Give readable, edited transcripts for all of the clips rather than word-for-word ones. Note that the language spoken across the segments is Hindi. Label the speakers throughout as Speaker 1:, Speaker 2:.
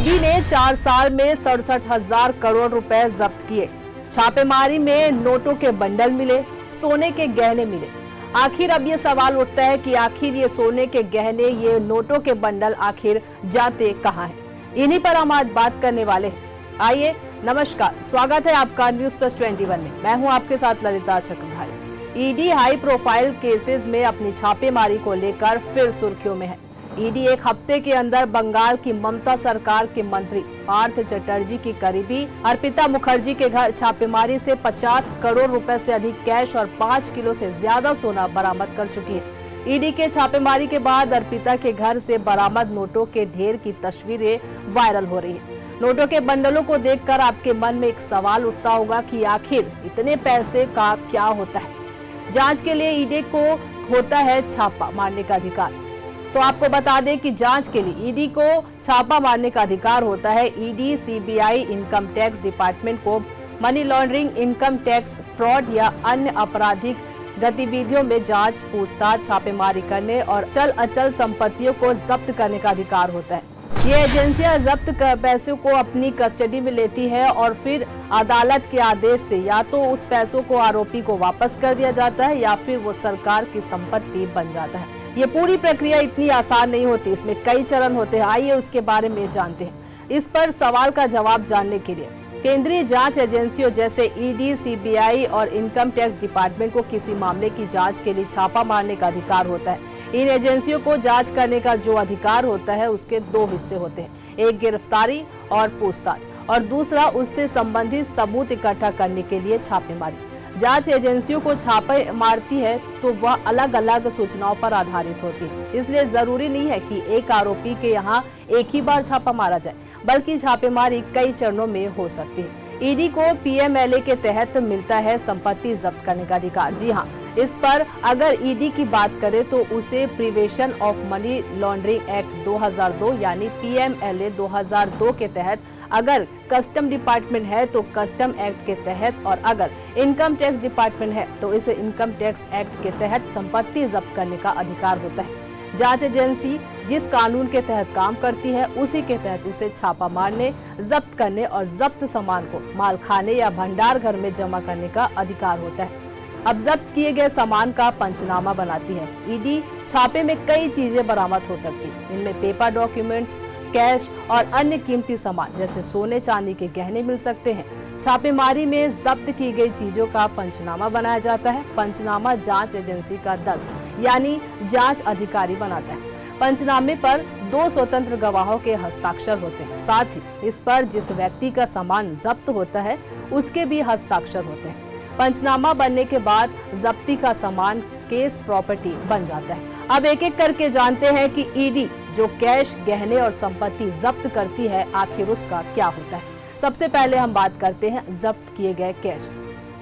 Speaker 1: ईडी ने 4 साल में 67,000 करोड़ रुपए जब्त किए। छापेमारी में नोटों के बंडल मिले, सोने के गहने मिले। आखिर अब ये सवाल उठता है कि आखिर ये सोने के गहने, ये नोटों के बंडल आखिर जाते कहां हैं? इन्हीं पर हम आज बात करने वाले हैं। आइए, नमस्कार, स्वागत है आपका न्यूज़ प्लस 21 में। मैं हूं आपके साथ ललिता चक्रधारी। ईडी हाई प्रोफाइल केसेस में अपनी छापेमारी को लेकर फिर सुर्खियों में है। ईडी एक हफ्ते के अंदर बंगाल की ममता सरकार के मंत्री पार्थ चटर्जी की करीबी अर्पिता मुखर्जी के घर छापेमारी से 50 करोड़ रुपए से अधिक कैश और 5 किलो से ज्यादा सोना बरामद कर चुकी है। ईडी के छापेमारी के बाद अर्पिता के घर से बरामद नोटों के ढेर की तस्वीरें वायरल हो रही है। नोटों के बंडलों को देखकर आपके मन में एक सवाल उठता होगा कि आखिर इतने पैसे का क्या होता है। जांच के लिए ईडी को होता है छापा मारने का अधिकार। तो आपको बता दें कि जांच के लिए ईडी को छापा मारने का अधिकार होता है। ED, CBI, income tax department को money laundering, income tax fraud या अन्य आपराधिक गतिविधियों में जांच, पूछताछ, छापेमारी करने और चल अचल संपत्तियों को जब्त करने का अधिकार होता है। ये एजेंसियां जब्त पैसों को अपनी कस्टडी में लेती है और फिर अदालत के आदेश से या तो उस पैसों को आरोपी को वापस कर दिया जाता है या फिर वो सरकार की संपत्ति बन जाता है। ये पूरी प्रक्रिया इतनी आसान नहीं होती, इसमें कई चरण होते हैं। आइए उसके बारे में जानते हैं। इस पर सवाल का जवाब जानने के लिए केंद्रीय जांच एजेंसियों जैसे ईडी, सीबीआई और इनकम टैक्स डिपार्टमेंट को किसी मामले की जांच के लिए छापा मारने का अधिकार होता है। इन एजेंसियों को जांच करने का जो अधिकार होता है उसके 2 हिस्से होते हैं, एक गिरफ्तारी और पूछताछ और दूसरा उससे संबंधित सबूत इकट्ठा करने के लिए छापेमारी। जांच एजेंसियों को छापे मारती है तो वह अलग अलग सूचनाओं पर आधारित होती है, इसलिए जरूरी नहीं है कि एक आरोपी के यहाँ एक ही बार छापा मारा जाए, बल्कि छापेमारी कई चरणों में हो सकती है। ईडी को पीएमएलए के तहत मिलता है संपत्ति जब्त करने का अधिकार। जी हाँ, इस पर अगर ईडी की बात करें तो उसे prevention of money laundering act 2002 यानी पीएमएलए 2002 के तहत, अगर कस्टम डिपार्टमेंट है तो कस्टम एक्ट के तहत और अगर इनकम टैक्स डिपार्टमेंट है तो इसे इनकम टैक्स एक्ट के तहत संपत्ति जब्त करने का अधिकार होता है। जांच एजेंसी जिस कानून के तहत काम करती है उसी के तहत उसे छापा मारने, जब्त करने और जब्त सामान को मालखाने या भंडार घर में जमा करने का अधिकार होता है। अब जब्त किए गए सामान का पंचनामा बनाती है। ईडी छापे में कई चीजें बरामद हो सकती है। इनमें पेपर डॉक्यूमेंट्स, कैश और अन्य कीमती सामान जैसे सोने चांदी के गहने मिल सकते हैं। छापेमारी में जब्त की गई चीजों का पंचनामा बनाया जाता है। पंचनामा जांच एजेंसी का 10 यानी जांच अधिकारी बनाता है। पंचनामे पर 2 स्वतंत्र गवाहों के हस्ताक्षर होते हैं। साथ ही इस पर जिस व्यक्ति का सामान जब्त होता है उसके भी हस्ताक्षर होते हैं। पंचनामा बनने के बाद जब्ती का सामान केस प्रॉपर्टी बन जाता है। अब एक एक करके जानते हैं कि ईडी जो कैश, गहने और संपत्ति जब्त करती है आखिर उसका क्या होता है। सबसे पहले हम बात करते हैं जब्त किए गए कैश।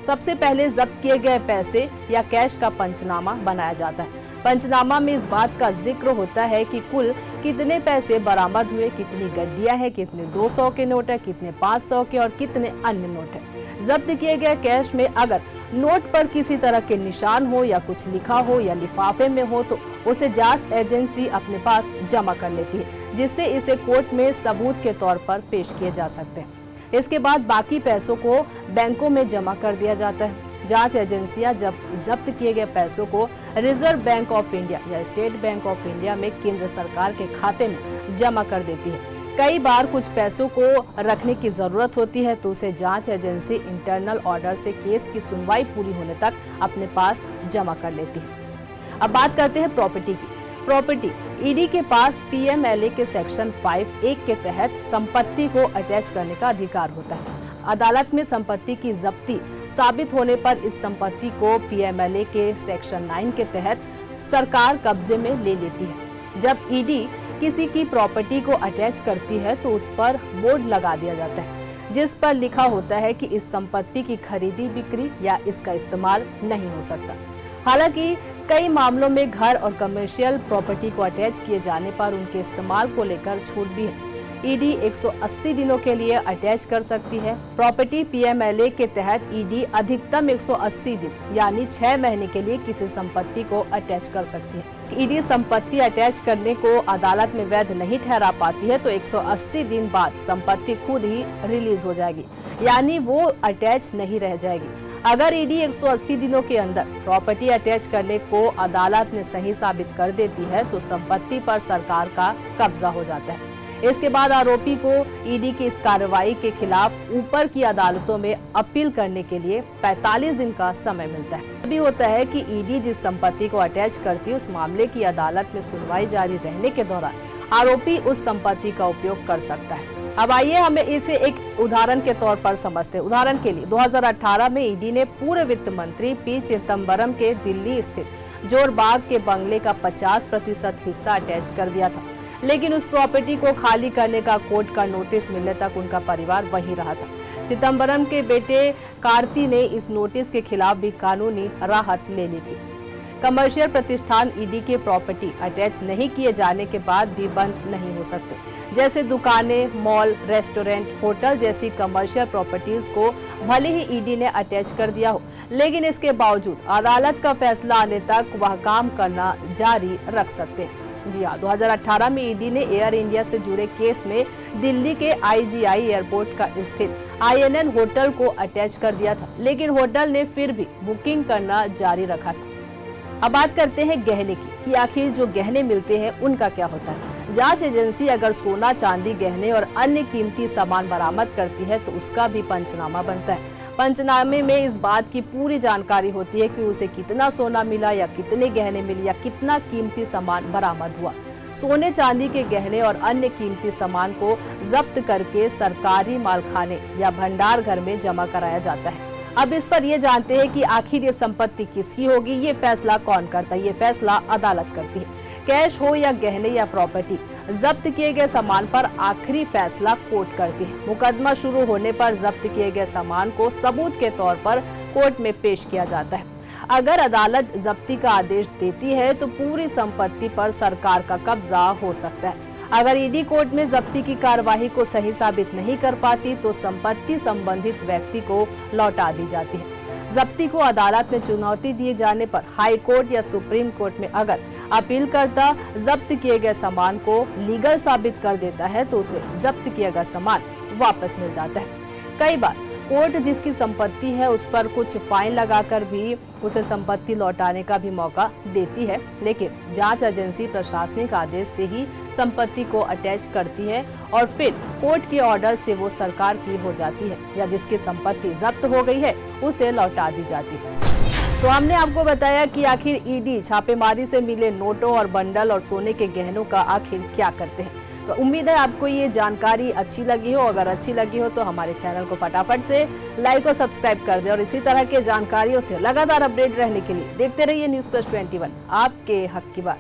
Speaker 1: सबसे पहले जब्त किए गए पैसे या कैश का पंचनामा बनाया जाता है। पंचनामा में इस बात का जिक्र होता है कि कुल कितने पैसे बरामद हुए, कितनी गड्डियां हैं, कितने 200 के नोट है, कितने 500 के और कितने अन्य नोट है। जब्त किए गए कैश में अगर नोट पर किसी तरह के निशान हो या कुछ लिखा हो या लिफाफे में हो तो उसे जांच एजेंसी अपने पास जमा कर लेती है, जिससे इसे कोर्ट में सबूत के तौर पर पेश किए जा सकते हैं। इसके बाद बाकी पैसों को बैंकों में जमा कर दिया जाता है। जांच एजेंसियां जब जब्त किए गए पैसों को रिजर्व बैंक ऑफ इंडिया या स्टेट बैंक ऑफ इंडिया में केंद्र सरकार के खाते में जमा कर देती है। कई बार कुछ पैसों को रखने की जरूरत होती है तो उसे जांच एजेंसी इंटरनल ऑर्डर से केस की सुनवाई पूरी होने तक अपने पास जमा कर लेती है। अब बात करते हैं प्रॉपर्टी की। प्रॉपर्टी ईडी के पास पीएमएलए के सेक्शन 5(1) के तहत संपत्ति को अटैच करने का अधिकार होता है। अदालत में संपत्ति की जब्ती साबित होने पर इस संपत्ति को पीएमएलए के सेक्शन 9 के तहत सरकार कब्जे में ले लेती है। जब ईडी किसी की प्रॉपर्टी को अटैच करती है तो उस पर बोर्ड लगा दिया जाता है जिस पर लिखा होता है कि इस संपत्ति की खरीदी, बिक्री या इसका इस्तेमाल नहीं हो सकता। हालांकि कई मामलों में घर और कमर्शियल प्रॉपर्टी को अटैच किए जाने पर उनके इस्तेमाल को लेकर छूट भी है। ईडी 180 दिनों के लिए अटैच कर सकती है। प्रॉपर्टी पीएमएलए के तहत ईडी अधिकतम 180 दिन यानी 6 महीने के लिए किसी संपत्ति को अटैच कर सकती है। ईडी संपत्ति अटैच करने को अदालत में वैध नहीं ठहरा पाती है तो 180 दिन बाद संपत्ति खुद ही रिलीज हो जाएगी, यानी वो अटैच नहीं रह जाएगी। अगर ईडी 180 दिनों के अंदर प्रॉपर्टी अटैच करने को अदालत ने सही साबित कर देती है तो संपत्ति पर सरकार का कब्जा हो जाता है। इसके बाद आरोपी को ईडी की इस कार्रवाई के खिलाफ ऊपर की अदालतों में अपील करने के लिए 45 दिन का समय मिलता है। अभी होता है कि ईडी जिस संपत्ति को अटैच करती है उस मामले की अदालत में सुनवाई जारी रहने के दौरान आरोपी उस संपत्ति का उपयोग कर सकता है। अब आइए हमें इसे एक उदाहरण के तौर पर समझते हैं। उदाहरण के लिए 2018 में ईडी ने पूर्व वित्त मंत्री पी चिदम्बरम के दिल्ली स्थित जोरबाग के बंगले का 50% हिस्सा अटैच कर दिया था, लेकिन उस प्रॉपर्टी को खाली करने का कोर्ट का नोटिस मिलने तक उनका परिवार वहीं रहा था। चिदम्बरम के बेटे कार्ति ने इस नोटिस के खिलाफ भी कानूनी राहत ले ली थी। कमर्शियल प्रतिष्ठान ईडी के प्रॉपर्टी अटैच नहीं किए जाने के बाद भी बंद नहीं हो सकते, जैसे दुकानें, मॉल, रेस्टोरेंट, होटल जैसी कमर्शियल प्रॉपर्टीज को भले ही ईडी ने अटैच कर दिया हो, लेकिन इसके बावजूद अदालत का फैसला आने तक वह काम करना जारी रख सकते हैं। जी हाँ, 2018 में ईडी ने एयर इंडिया से जुड़े केस में दिल्ली के आईजीआई एयरपोर्ट का स्थित INN होटल को अटैच कर दिया था, लेकिन होटल ने फिर भी बुकिंग करना जारी रखा था। अब बात करते हैं गहने की कि आखिर जो गहने मिलते हैं उनका क्या होता है। जांच एजेंसी अगर सोना, चांदी, गहने और अन्य कीमती सामान बरामद करती है तो उसका भी पंचनामा बनता है। पंचनामे में इस बात की पूरी जानकारी होती है कि उसे कितना सोना मिला या कितने गहने मिले या कितना कीमती सामान बरामद हुआ। सोने, चांदी के गहने और अन्य कीमती सामान को जब्त करके सरकारी मालखाने या भंडार घर में जमा कराया जाता है। अब इस पर ये जानते हैं कि आखिर ये संपत्ति किसकी होगी, ये फैसला कौन करता है। ये फैसला अदालत करती है। कैश हो या गहने या प्रॉपर्टी, जब्त किए गए सामान पर आखिरी फैसला कोर्ट करती है। मुकदमा शुरू होने पर जब्त किए गए सामान को सबूत के तौर पर कोर्ट में पेश किया जाता है। अगर अदालत जब्ती का आदेश देती है तो पूरी संपत्ति पर सरकार का कब्जा हो सकता है। अगर ईडी कोर्ट में जब्ती की कार्यवाही को सही साबित नहीं कर पाती तो संपत्ति संबंधित व्यक्ति को लौटा दी जाती है। जब्ती को अदालत में चुनौती दिए जाने पर हाई कोर्ट या सुप्रीम कोर्ट में अगर अपीलकर्ता जब्त किए गए सामान को लीगल साबित कर देता है तो उसे जब्त किया गया सामान वापस मिल जाता है। कई बार कोर्ट जिसकी संपत्ति है उस पर कुछ फाइन लगाकर भी उसे संपत्ति लौटाने का भी मौका देती है, लेकिन जांच एजेंसी प्रशासनिक आदेश से ही संपत्ति को अटैच करती है और फिर कोर्ट के ऑर्डर से वो सरकार की हो जाती है या जिसकी संपत्ति जब्त हो गई है उसे लौटा दी जाती है। तो हमने आपको बताया कि आखिर ईडी छापेमारी से मिले नोटों और बंडल और सोने के गहनों का आखिर क्या करते हैं। तो उम्मीद है आपको ये जानकारी अच्छी लगी हो। अगर अच्छी लगी हो तो हमारे चैनल को फटाफट से लाइक और सब्सक्राइब कर दें और इसी तरह के जानकारियों से लगातार अपडेट रहने के लिए देखते रहिए न्यूज़ प्लस 21, आपके हक की बात।